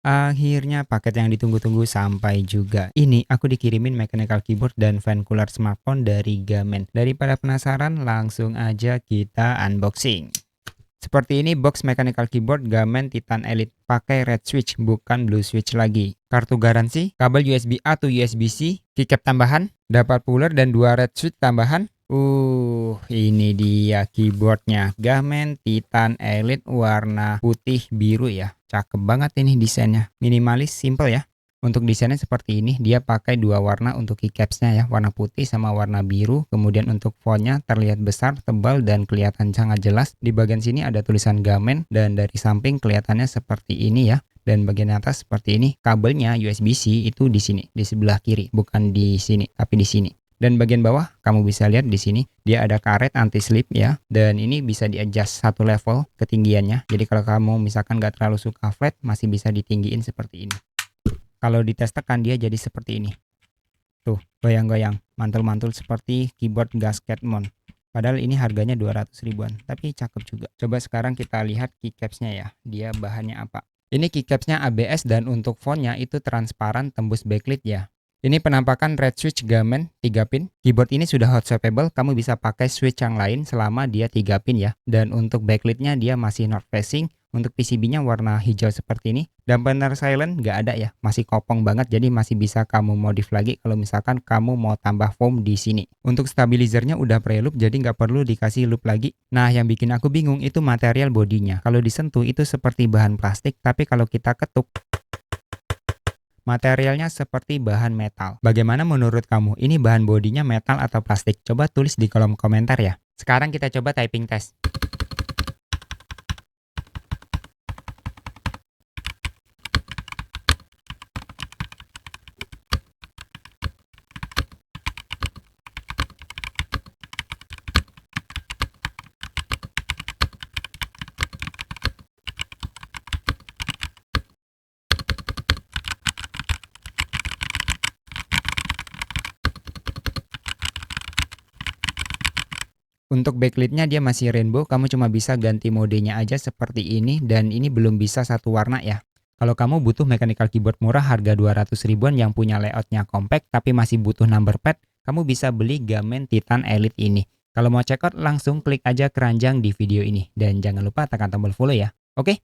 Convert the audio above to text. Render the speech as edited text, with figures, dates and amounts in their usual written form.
Akhirnya paket yang ditunggu-tunggu sampai juga. Ini aku dikirimin mechanical keyboard dan fan cooler smartphone dari Gamen. Daripada penasaran, langsung aja kita unboxing. Seperti ini box mechanical keyboard Gamen Titan Elite. Pakai red switch, bukan blue switch lagi. Kartu garansi, kabel USB A to USB-C, keycap tambahan, dapat puller dan 2 red switch tambahan. Ini dia keyboardnya. Gamen Titan Elite warna putih biru ya. Cakep banget ini desainnya. Minimalis, simple ya. Untuk desainnya seperti ini, dia pakai dua warna untuk keycapsnya ya, warna putih sama warna biru. Kemudian untuk fontnya terlihat besar, tebal, dan kelihatan sangat jelas. Di bagian sini ada tulisan Gamen, dan dari samping kelihatannya seperti ini ya. Dan bagian atas seperti ini. Kabelnya USB-C itu di sini, di sebelah kiri, bukan di sini, tapi di sini. Dan bagian bawah kamu bisa lihat di sini dia ada karet anti slip ya, dan ini bisa di-adjust satu level ketinggiannya. Jadi kalau kamu misalkan nggak terlalu suka flat, masih bisa ditinggiin seperti ini. Kalau dites tekan dia jadi seperti ini. Tuh, goyang-goyang, mantul-mantul seperti keyboard gasket mount. Padahal ini harganya 200 ribuan, tapi cakep juga. Coba sekarang kita lihat keycapsnya ya, dia bahannya apa. Ini keycapsnya ABS dan untuk fontnya itu transparan tembus backlit ya. Ini penampakan red switch Gamen 3 pin. Keyboard ini sudah hot swappable, kamu bisa pakai switch yang lain selama dia 3 pin ya. Dan untuk backlightnya dia masih north facing. Untuk PCB-nya warna hijau seperti ini. Dampener silent nggak ada ya, masih kopong banget, jadi masih bisa kamu modif lagi kalau misalkan kamu mau tambah foam di sini. Untuk stabilizernya udah pre-loop, jadi nggak perlu dikasih loop lagi. Nah, yang bikin aku bingung itu material bodinya. Kalau disentuh itu seperti bahan plastik, tapi kalau kita ketuk, materialnya seperti bahan metal. Bagaimana menurut kamu? Ini bahan bodinya metal atau plastik? Coba tulis di kolom komentar ya. Sekarang kita coba typing test. Untuk backlightnya dia masih rainbow, kamu cuma bisa ganti modenya aja seperti ini, dan ini belum bisa satu warna ya. Kalau kamu butuh mechanical keyboard murah harga 200 ribuan yang punya layoutnya compact tapi masih butuh number pad, kamu bisa beli Gamen Titan Elite ini. Kalau mau check out langsung klik aja keranjang di video ini, dan jangan lupa tekan tombol follow ya. Oke?